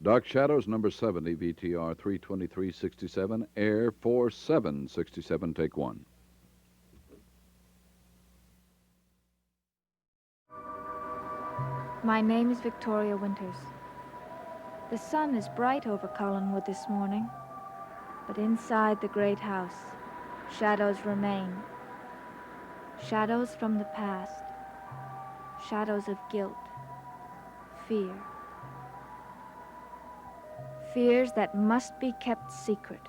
Dark Shadows, number 70, VTR 32367, Air 4767, take one. My name is Victoria Winters. The sun is bright over Collinwood this morning, but inside the great house, shadows remain. Shadows from the past. Shadows of guilt. Fear. Fears that must be kept secret.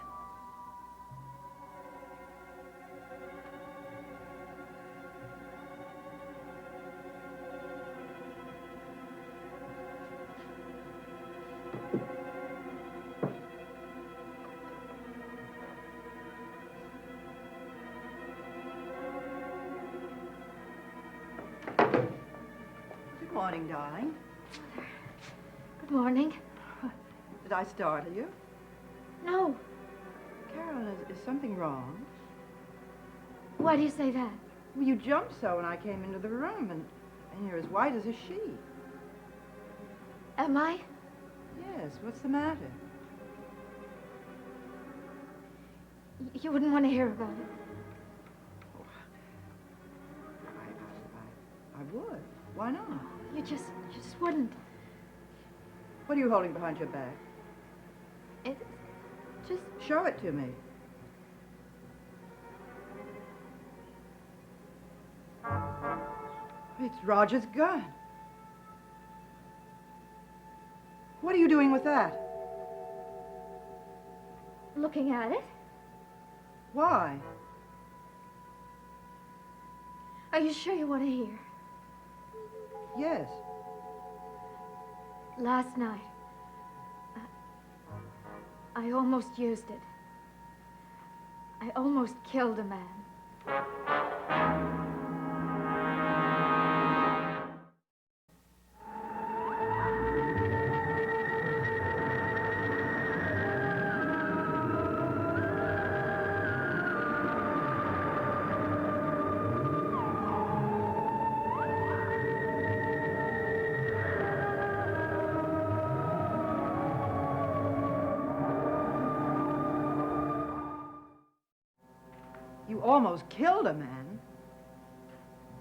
Good morning, darling. Good morning. Did I startle you? No. Carol, is something wrong? Why do you say that? Well, you jumped so when I came into the room, and you're as white as a sheet. Am I? Yes, what's the matter? You wouldn't want to hear about it. Oh, I would. Why not? You just wouldn't. What are you holding behind your back? It just... Show it to me. It's Roger's gun. What are you doing with that? Looking at it? Why? Are you sure you want to hear? Yes. Last night, I almost used it. I almost killed a man. You almost killed a man?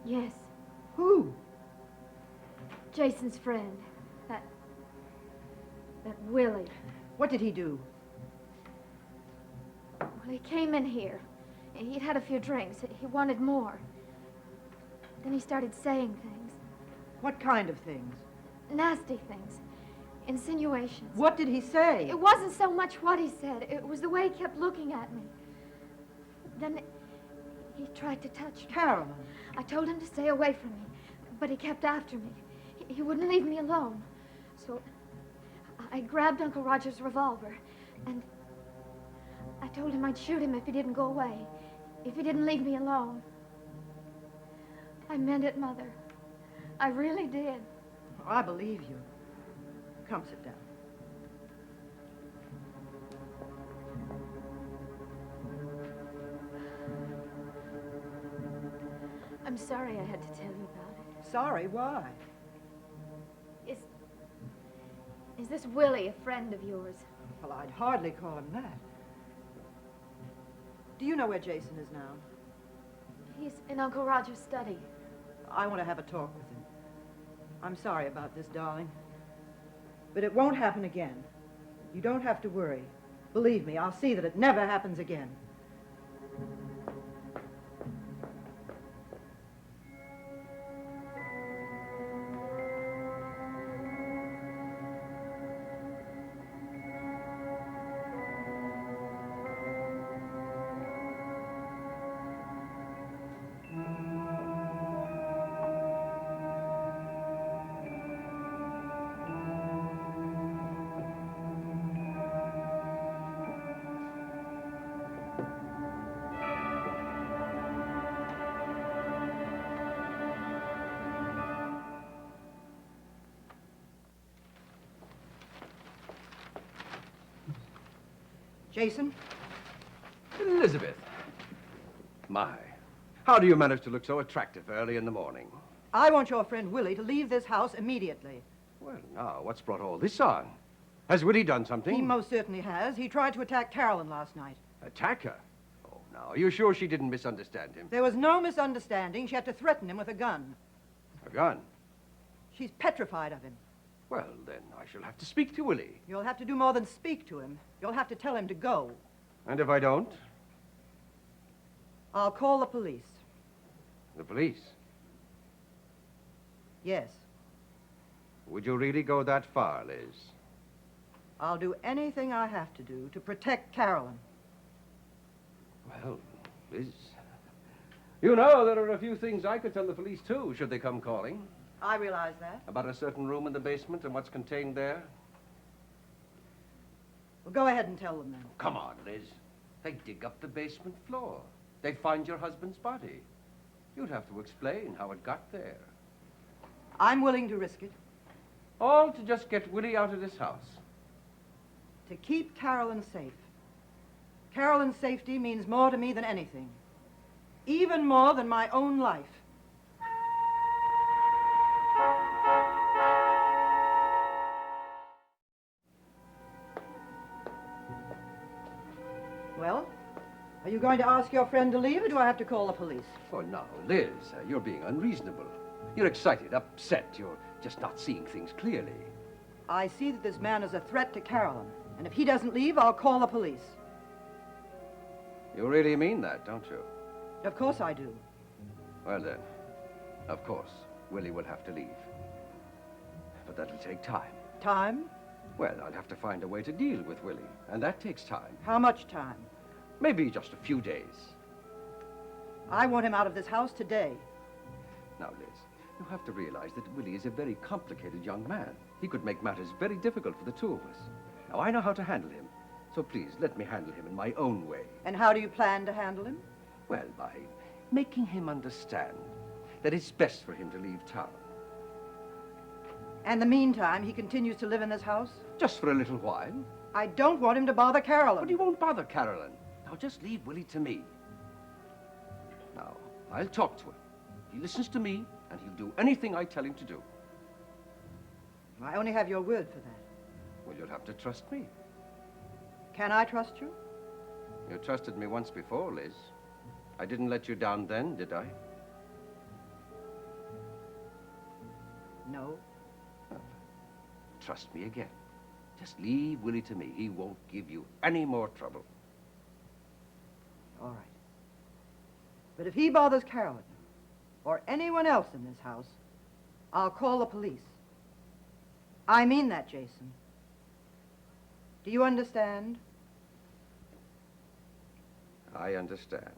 Yes, Who? Jason's friend. That Willie. What did he do? Well, he came in here. He'd had a few drinks. He wanted more. Then he started saying things. What kind of things? Nasty things. Insinuations. What did he say? It wasn't so much what he said. It was the way he kept looking at me. Then he tried to touch me. Carolyn. I told him to stay away from me, but he kept after me. He wouldn't leave me alone. So I grabbed Uncle Roger's revolver, and I told him I'd shoot him if he didn't go away, if he didn't leave me alone. I meant it, Mother. I really did. I believe you. Come sit down. I'm sorry I had to tell you about it. Sorry, why? Is this Willie a friend of yours? Well, I'd hardly call him that. Do you know where Jason is now? He's in Uncle Roger's study. I want to have a talk with him. I'm sorry about this, darling. But it won't happen again. You don't have to worry. Believe me, I'll see that it never happens again. Jason? Elizabeth. My, how do you manage to look so attractive early in the morning? I want your friend Willie to leave this house immediately. Well, now, what's brought all this on? Has Willie done something? He most certainly has. He tried to attack Carolyn last night. Attack her? Oh, now, are you sure she didn't misunderstand him? There was no misunderstanding. She had to threaten him with a gun. A gun? She's petrified of him. Well, then I shall have to speak to Willie. You'll have to do more than speak to him. You'll have to tell him to go. And if I don't? I'll call the police. The police? Yes. Would you really go that far, Liz? I'll do anything I have to do to protect Carolyn. Well, Liz, you know there are a few things I could tell the police, too, should they come calling. I realize that. About a certain room in the basement and what's contained there. Well, go ahead and tell them then. Come on, Liz. They dig up the basement floor. They find your husband's body. You'd have to explain how it got there. I'm willing to risk it. All to just get Willie out of this house. To keep Carolyn safe. Carolyn's safety means more to me than anything. Even more than my own life. Well, are you going to ask your friend to leave, or do I have to call the police? Oh, now, Liz, you're being unreasonable. You're excited, upset. You're just not seeing things clearly. I see that this man is a threat to Carolyn, and if he doesn't leave, I'll call the police. You really mean that, don't you? Of course I do. Well, then, of course, Willie will have to leave. But that'll take time. Time? Well, I'll have to find a way to deal with Willie, and that takes time. How much time? Maybe just a few days. I want him out of this house today. Now, Liz, you have to realize that Willie is a very complicated young man. He could make matters very difficult for the two of us. Now, I know how to handle him, so please let me handle him in my own way. And how do you plan to handle him? Well, by making him understand that it's best for him to leave town. And in the meantime, he continues to live in this house? Just for a little while. I don't want him to bother Carolyn. But he won't bother Carolyn. Now, just leave Willie to me. Now, I'll talk to him. He listens to me, and he'll do anything I tell him to do. I only have your word for that. Well, you'll have to trust me. Can I trust you? You trusted me once before, Liz. I didn't let you down then, did I? No. Trust me again. Just leave Willie to me. He won't give you any more trouble. All right. But if he bothers Carolyn, or anyone else in this house, I'll call the police. I mean that, Jason. Do you understand? I understand.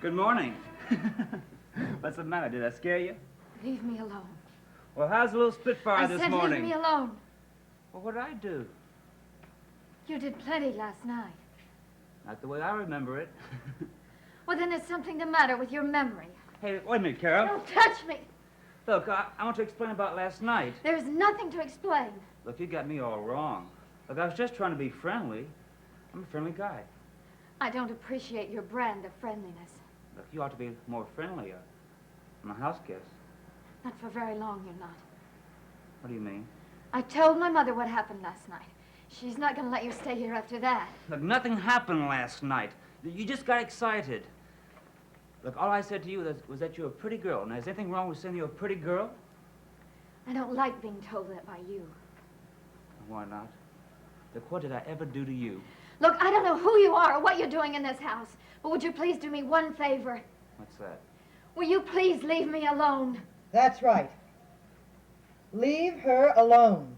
Good morning. What's the matter? Did I scare you? Leave me alone. Well, how's the little Spitfire I this said morning? leave me alone. Well, what did I do? You did plenty last night. Not the way I remember it. Well, then there's something the matter with your memory. Hey, wait a minute, Carol. Don't touch me. Look, I want to explain about last night. There's nothing to explain. Look, you got me all wrong. Look, I was just trying to be friendly. I'm a friendly guy. I don't appreciate your brand of friendliness. Look, you ought to be more friendly. I'm a house guest. Not for very long, you're not. What do you mean? I told my mother what happened last night. She's not going to let you stay here after that. Look, nothing happened last night. You just got excited. Look, all I said to you was that you're a pretty girl. Now, is anything wrong with saying you're a pretty girl? I don't like being told that by you. Why not? Look, what did I ever do to you? Look, I don't know who you are or what you're doing in this house, but would you please do me one favor? What's that? Will you please leave me alone? That's right. Leave her alone.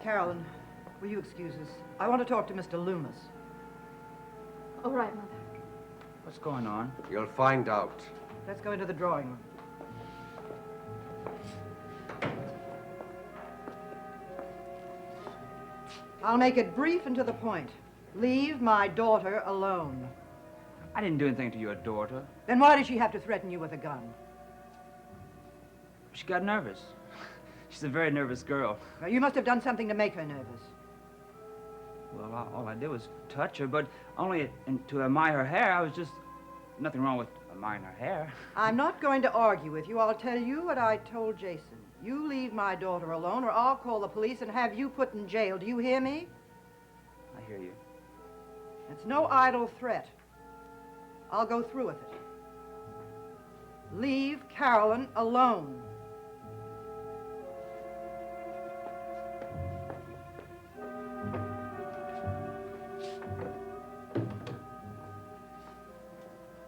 Carolyn, will you excuse us? I want to talk to Mr. Loomis. All right, Mother. What's going on? You'll find out. Let's go into the drawing room. I'll make it brief and to the point. Leave my daughter alone. I didn't do anything to your daughter. Then why did she have to threaten you with a gun? She got nervous. She's a very nervous girl. Now, you must have done something to make her nervous. Well, all I did was touch her, but only to admire her hair. I was just... Nothing wrong with admiring her hair. I'm not going to argue with you. I'll tell you what I told Jason. You leave my daughter alone, or I'll call the police and have you put in jail. Do you hear me? I hear you. It's no idle threat. I'll go through with it. Leave Carolyn alone.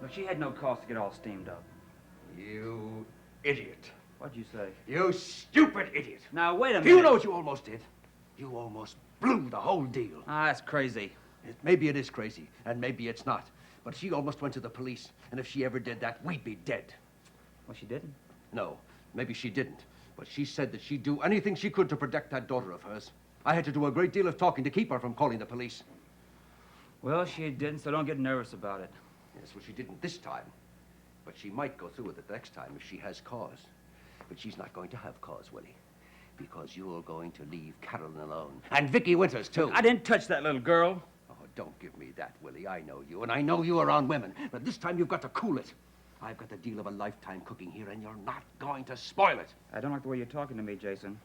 Look, she had no cause to get all steamed up. You idiot. What'd you say? You stupid idiot. Now, wait a minute. Do you know what you almost did? You almost blew the whole deal. Ah, that's crazy. Maybe it is crazy, and maybe it's not. But she almost went to the police, and if she ever did that, we'd be dead. Well, she didn't. No, maybe she didn't. But she said that she'd do anything she could to protect that daughter of hers. I had to do a great deal of talking to keep her from calling the police. Well, she didn't, so don't get nervous about it. Yes, well, she didn't this time. But she might go through with it next time if she has cause. But she's not going to have cause, Willie. Because you're going to leave Carolyn alone. And Vicky Winters, too. I didn't touch that little girl. Oh, don't give me that, Willie. I know you, and I know you around women. But this time you've got to cool it. I've got the deal of a lifetime cooking here, and you're not going to spoil it. I don't like the way you're talking to me, Jason.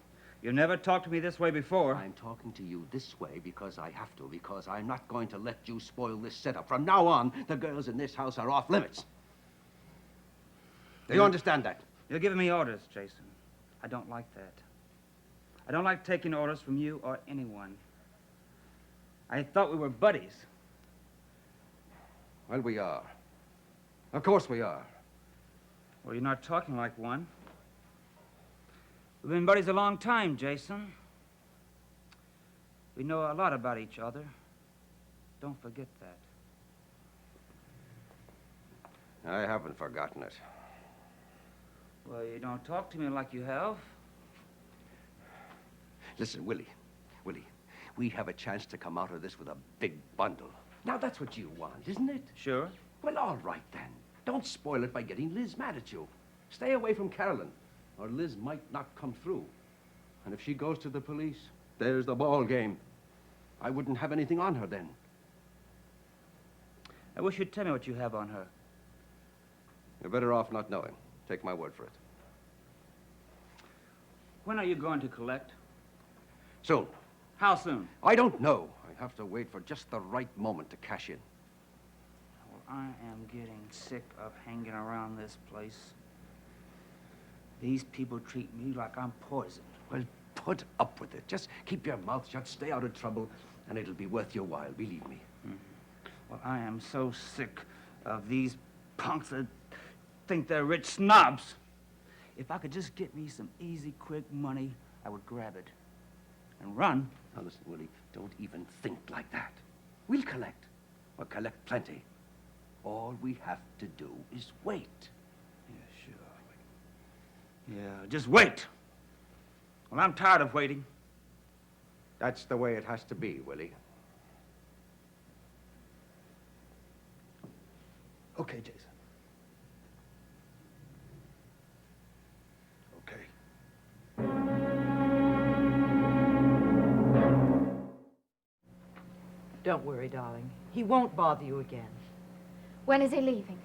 You've never talked to me this way before. I'm talking to you this way because I have to, because I'm not going to let you spoil this setup. From now on, the girls in this house are off limits. Do you understand that? You're giving me orders, Jason. I don't like that. I don't like taking orders from you or anyone. I thought we were buddies. Well, we are. Of course we are. Well, you're not talking like one. We've been buddies a long time, Jason. We know a lot about each other. Don't forget that. I haven't forgotten it. Well, you don't talk to me like you have. Listen, Willie, we have a chance to come out of this with a big bundle. Now, that's what you want, isn't it? Sure. Well, all right, then. Don't spoil it by getting Liz mad at you. Stay away from Carolyn, or Liz might not come through. And if she goes to the police, there's the ball game. I wouldn't have anything on her then. I wish you'd tell me what you have on her. You're better off not knowing. Take my word for it. When are you going to collect? Soon. How soon? I don't know. I have to wait for just the right moment to cash in. Well, I am getting sick of hanging around this place. These people treat me like I'm poison. Well, put up with it. Just keep your mouth shut, stay out of trouble, and it'll be worth your while, believe me. Mm-hmm. Well, I am so sick of these punks that think they're rich snobs. If I could just get me some easy, quick money, I would grab it and run. Now, listen, Willie, don't even think like that. We'll collect. We'll collect plenty. All we have to do is wait. Yeah, sure. Yeah, just wait. Well, I'm tired of waiting. That's the way it has to be, Willie. Okay, Jason. Okay. Don't worry, darling. He won't bother you again. When is he leaving?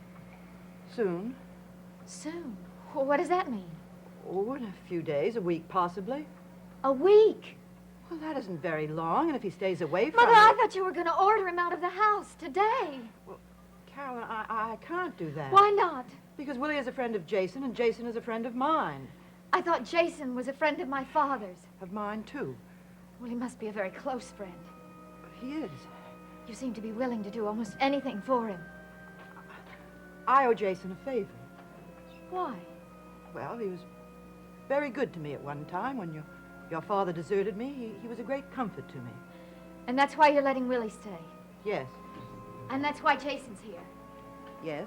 Soon. Soon. Well, what does that mean? Oh, in a few days, a week possibly. A week? Well, that isn't very long, and if he stays away from Mother, I you... thought you were going to order him out of the house today. Carolyn, I can't do that. Why not? Because Willie is a friend of Jason, and Jason is a friend of mine. I thought Jason was a friend of my father's. Of mine, too. Well, he must be a very close friend. But he is. You seem to be willing to do almost anything for him. I owe Jason a favor. Why? Well, he was very good to me at one time when you Your father deserted me. He was a great comfort to me. And that's why you're letting Willie stay. Yes, And that's why Jason's here. yes.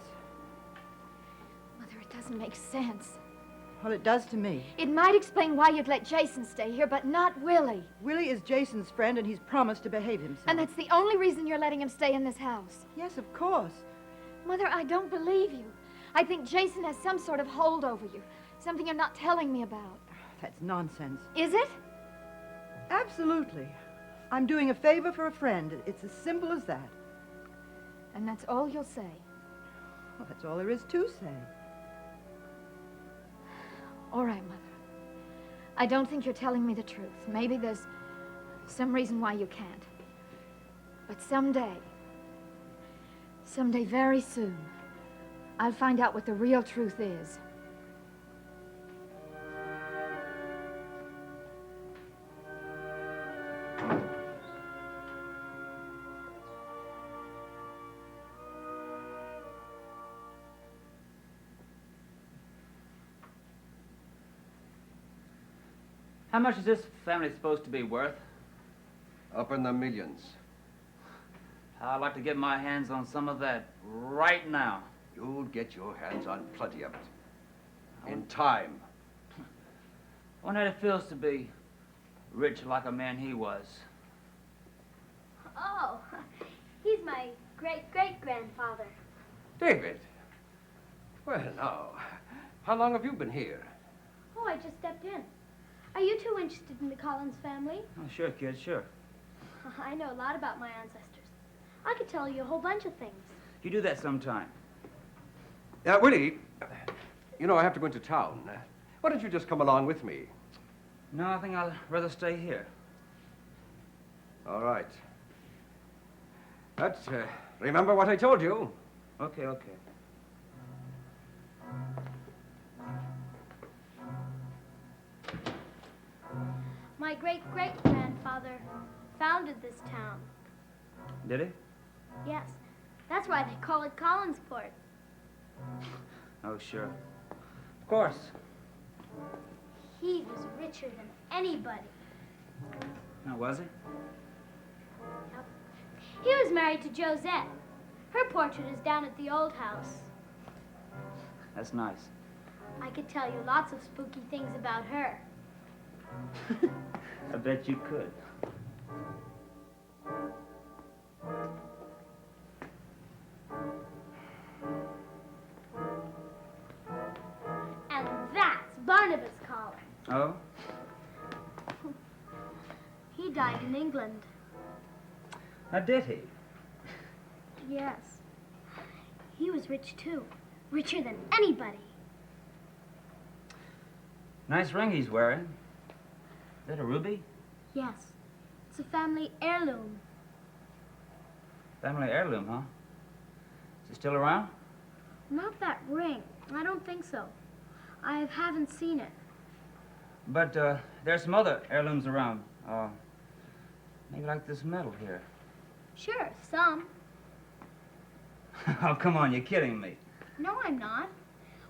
Mother, it doesn't make sense. Well, it does to me. It might explain why you'd let Jason stay here, but not Willie. Willie is Jason's friend, and he's promised to behave himself. And that's the only reason you're letting him stay in this house. Yes, of course. Mother, I don't believe you. I think Jason has some sort of hold over you. Something you're not telling me about. That's nonsense. Is it? Absolutely. I'm doing a favor for a friend. It's as simple as that. And that's all you'll say. Well, that's all there is to say. All right, Mother. I don't think you're telling me the truth. Maybe there's some reason why you can't. But someday very soon, I'll find out what the real truth is. How much is this family supposed to be worth? Up in the millions. I'd like to get my hands on some of that right now. You'll get your hands on plenty of it. In time. I wonder how it feels to be rich like a man he was. Oh, he's my great-great-grandfather. David. Well, now, how long have you been here? Oh, I just stepped in. Are you two interested in the Collins family? Oh, sure, kid, sure. I know a lot about my ancestors. I could tell you a whole bunch of things. You do that sometime. Willie, you know I have to go into town. Why don't you just come along with me? No, I think I'd rather stay here. All right. But remember what I told you. Okay, okay. My great-great-grandfather founded this town. Did he? Yes, that's why they call it Collinsport. Oh, sure. Of course. He was richer than anybody. Now, was he? He was married to Josette. Her portrait is down at the old house. That's nice. I could tell you lots of spooky things about her. I bet you could. And that's Barnabas Collins. Oh? He died in England. Now, did he? Yes. He was rich too. Richer than anybody. Nice ring he's wearing. Is that a ruby? Yes. It's a family heirloom. Family heirloom, huh? Is it still around? Not that ring. I don't think so. I haven't seen it. But there's some other heirlooms around. Maybe like this medal here. Sure, some. Oh, come on, you're kidding me. No, I'm not.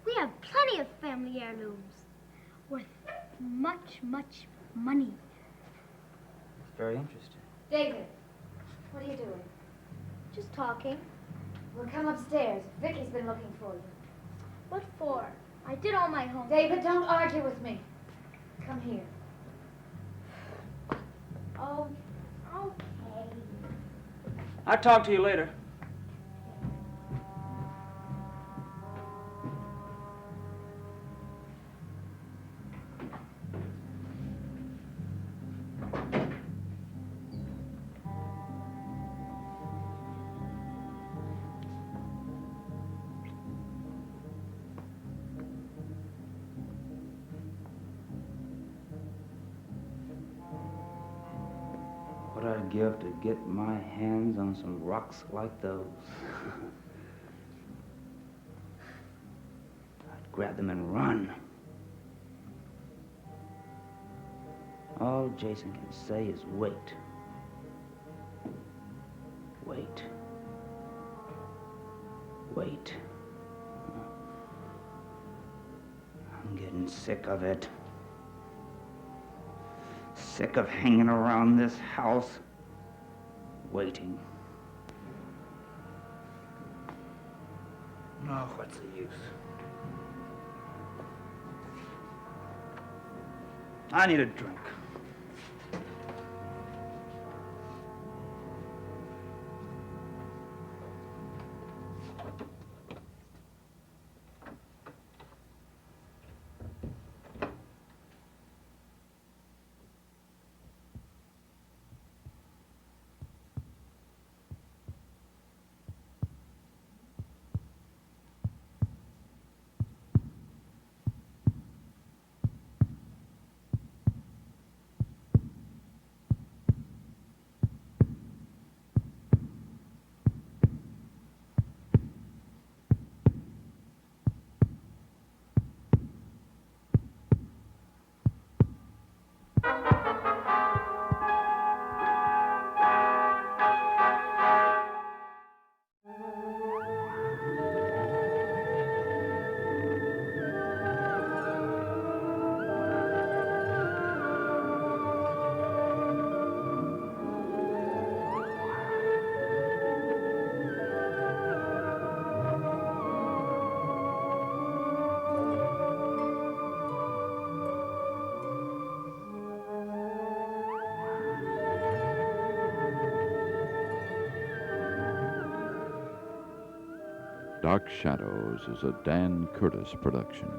We have plenty of family heirlooms. Worth much, much money. It's very interesting. David, what are you doing? Just talking. Well, come upstairs. Vicky's been looking for you. What for? I did all my homework. David, don't argue with me. Come here. Oh, okay. I'll talk to you later. What I'd give to get my hands on some rocks like those. I'd grab them and run. All Jason can say is wait. Wait. Wait. I'm getting sick of it. sick of hanging around this house, waiting. Oh, what's the use? I need a drink. Dark Shadows is a Dan Curtis production.